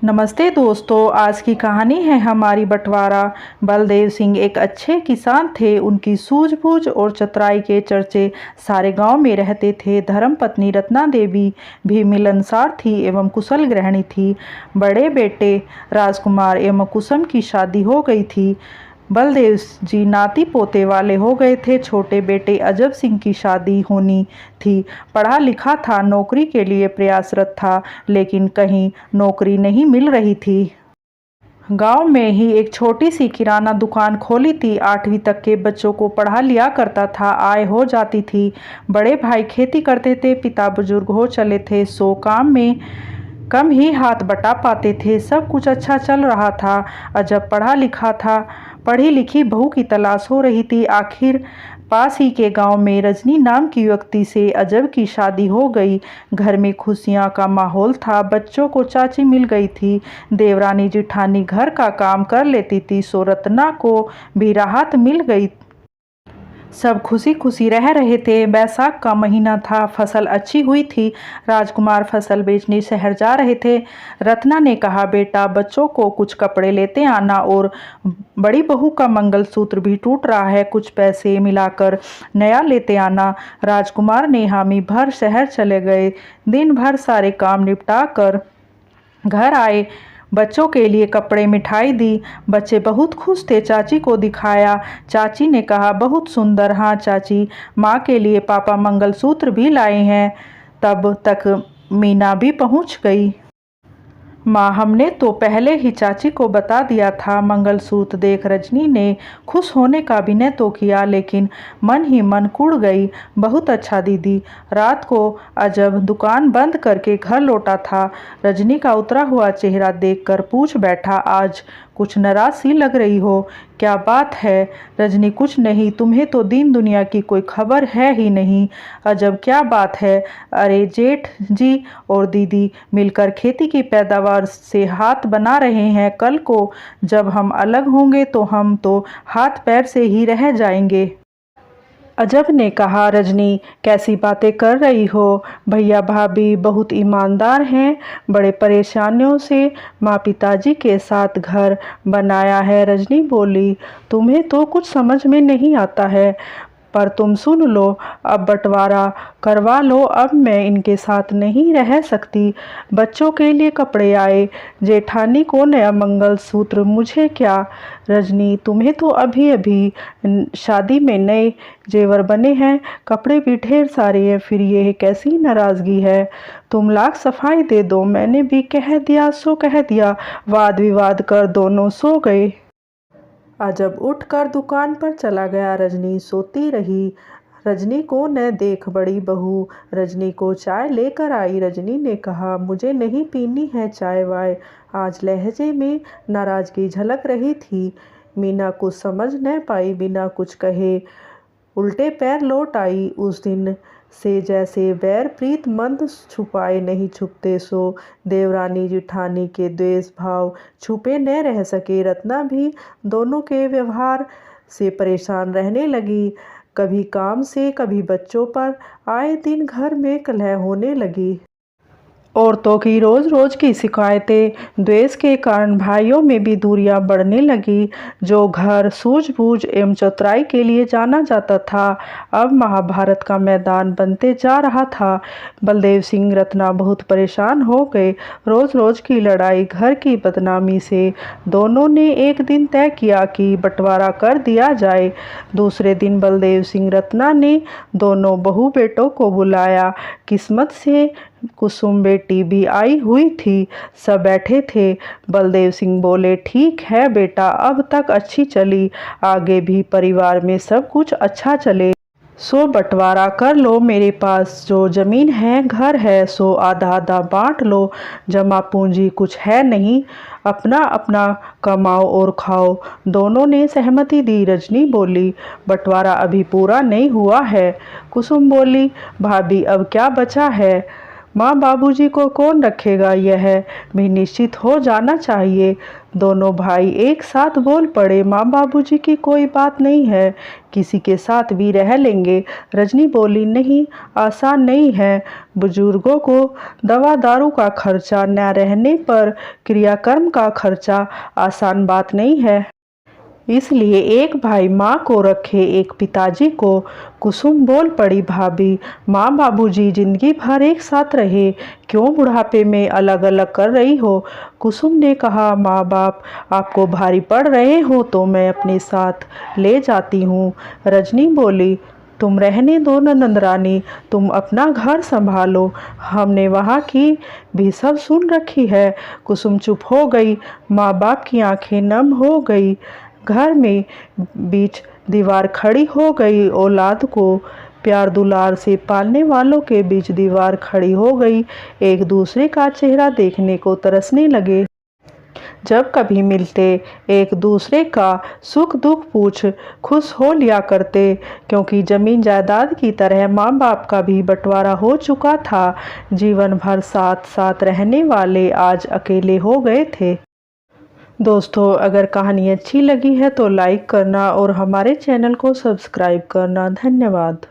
नमस्ते दोस्तों, आज की कहानी है हमारी बंटवारा। बलदेव सिंह एक अच्छे किसान थे। उनकी सूझबूझ और चतुराई के चर्चे सारे गांव में रहते थे। धर्मपत्नी रत्ना देवी भी मिलनसार थी एवं कुशल गृहिणी थी। बड़े बेटे राजकुमार एवं कुसुम की शादी हो गई थी। बलदेव जी नाती पोते वाले हो गए थे। छोटे बेटे अजब सिंह की शादी होनी थी। पढ़ा लिखा था, नौकरी के लिए प्रयासरत था, लेकिन कहीं नौकरी नहीं मिल रही थी। गांव में ही एक छोटी सी किराना दुकान खोली थी। 8वीं तक के बच्चों को पढ़ा लिया करता था, आय हो जाती थी। बड़े भाई खेती करते थे, पिता बुजुर्ग हो चले थे, सो काम में कम ही हाथ बटा पाते थे। सब कुछ अच्छा चल रहा था। अजब पढ़ा लिखा था, पढ़ी लिखी बहू की तलाश हो रही थी। आखिर पास ही के गांव में रजनी नाम की युवती से अजब की शादी हो गई। घर में खुशियां का माहौल था। बच्चों को चाची मिल गई थी। देवरानी जिठानी घर का काम कर लेती थी, सो रत्ना को भी राहत मिल गई। सब खुशी खुशी रह रहे थे। बैसाख का महीना था, फसल अच्छी हुई थी। राजकुमार फसल बेचने शहर जा रहे थे। रत्ना ने कहा, बेटा बच्चों को कुछ कपड़े लेते आना और बड़ी बहू का मंगलसूत्र भी टूट रहा है, कुछ पैसे मिलाकर नया लेते आना। राजकुमार ने हामी भर शहर चले गए। दिन भर सारे काम निपटा कर घर आए। बच्चों के लिए कपड़े मिठाई दी। बच्चे बहुत खुश थे। चाची को दिखाया। चाची ने कहा, बहुत सुंदर। हाँ चाची, माँ के लिए पापा मंगलसूत्र भी लाए हैं। तब तक मीना भी पहुँच गई। माँ, हमने तो पहले ही चाची को बता दिया था। मंगलसूत्र देख रजनी ने खुश होने का विनय तो किया, लेकिन मन ही मन कुढ़ गई। बहुत अच्छा दीदी। रात को अजब दुकान बंद करके घर लौटा था। रजनी का उतरा हुआ चेहरा देखकर पूछ बैठा, आज कुछ नाराज सी लग रही हो, क्या बात है? रजनी, कुछ नहीं, तुम्हें तो दीन दुनिया की कोई खबर है ही नहीं। अजब क्या बात है? अरे जेठ जी और दीदी मिलकर खेती की पैदावार से हाथ बना रहे हैं। कल को जब हम अलग होंगे तो हम तो हाथ पैर से ही रह जाएंगे। अजब ने कहा, रजनी कैसी बातें कर रही हो? भैया भाभी बहुत ईमानदार हैं। बड़े परेशानियों से माँ पिताजी के साथ घर बनाया है। रजनी बोली, तुम्हें तो कुछ समझ में नहीं आता है, पर तुम सुन लो, अब बंटवारा करवा लो। अब मैं इनके साथ नहीं रह सकती। बच्चों के लिए कपड़े आए, जेठानी को नया मंगलसूत्र, मुझे क्या? रजनी, तुम्हें तो अभी अभी शादी में नए जेवर बने हैं, कपड़े भी ढेर सारे हैं, फिर ये कैसी नाराज़गी है? तुम लाख सफाई दे दो, मैंने भी कह दिया सो कह दिया। वाद विवाद कर दोनों सो गए। अजब उठकर दुकान पर चला गया। रजनी सोती रही। रजनी को न देख बड़ी बहू रजनी को चाय लेकर आई। रजनी ने कहा, मुझे नहीं पीनी है चाय वाय। आज लहजे में नाराजगी झलक रही थी। मीना कुछ समझ न पाई, बिना कुछ कहे उल्टे पैर लौट आई। उस दिन से जैसे बैर प्रीत मंद छुपाए नहीं छुपते, सो देवरानी जिठानी के द्वेष भाव छुपे न रह सके। रत्ना भी दोनों के व्यवहार से परेशान रहने लगी। कभी काम से, कभी बच्चों पर। आए दिन घर में कलह होने लगी। औरतों की रोज रोज की शिकायतें, द्वेष के कारण भाइयों में भी दूरियां बढ़ने लगी। जो घर सूझबूझ एवं चतुराई के लिए जाना जाता था, अब महाभारत का मैदान बनते जा रहा था। बलदेव सिंह रत्ना बहुत परेशान हो गए। रोज रोज की लड़ाई, घर की बदनामी से दोनों ने एक दिन तय किया कि बंटवारा कर दिया जाए। दूसरे दिन बलदेव सिंह रत्ना ने दोनों बहू बेटों को बुलाया। किस्मत से कुसुम बेटी भी आई हुई थी। सब बैठे थे। बलदेव सिंह बोले, ठीक है बेटा, अब तक अच्छी चली, आगे भी परिवार में सब कुछ अच्छा चले, सो बंटवारा कर लो। मेरे पास जो जमीन है, घर है, सो आधा आधा बांट लो। जमा पूंजी कुछ है नहीं, अपना अपना कमाओ और खाओ। दोनों ने सहमति दी। रजनी बोली, बंटवारा अभी पूरा नहीं हुआ है। कुसुम बोली, भाभी अब क्या बचा है? माँ बाबूजी को कौन रखेगा, यह भी निश्चित हो जाना चाहिए। दोनों भाई एक साथ बोल पड़े, माँ बाबूजी की कोई बात नहीं है, किसी के साथ भी रह लेंगे। रजनी बोली, नहीं, आसान नहीं है। बुजुर्गों को दवा दारू का खर्चा, न रहने पर क्रियाकर्म का खर्चा आसान बात नहीं है। इसलिए एक भाई माँ को रखे, एक पिताजी को। कुसुम बोल पड़ी, भाभी, माँ बाबूजी जिंदगी भर एक साथ रहे, क्यों बुढ़ापे में अलग अलग कर रही हो? कुसुम ने कहा, माँ बाप आपको भारी पड़ रहे हो तो मैं अपने साथ ले जाती हूँ। रजनी बोली, तुम रहने दो नंदरानी, तुम अपना घर संभालो, हमने वहाँ की भी सब सुन रखी है। कुसुम चुप हो गई, माँ बाप की आंखें नम हो गई। घर में बीच दीवार खड़ी हो गई, औलाद को प्यार दुलार से पालने वालों के बीच दीवार खड़ी हो गई। एक दूसरे का चेहरा देखने को तरसने लगे। जब कभी मिलते एक दूसरे का सुख दुख पूछ खुश हो लिया करते, क्योंकि जमीन जायदाद की तरह माँ बाप का भी बंटवारा हो चुका था। जीवन भर साथ साथ रहने वाले आज अकेले हो गए थे। दोस्तों, अगर कहानी अच्छी लगी है तो लाइक करना और हमारे चैनल को सब्सक्राइब करना। धन्यवाद।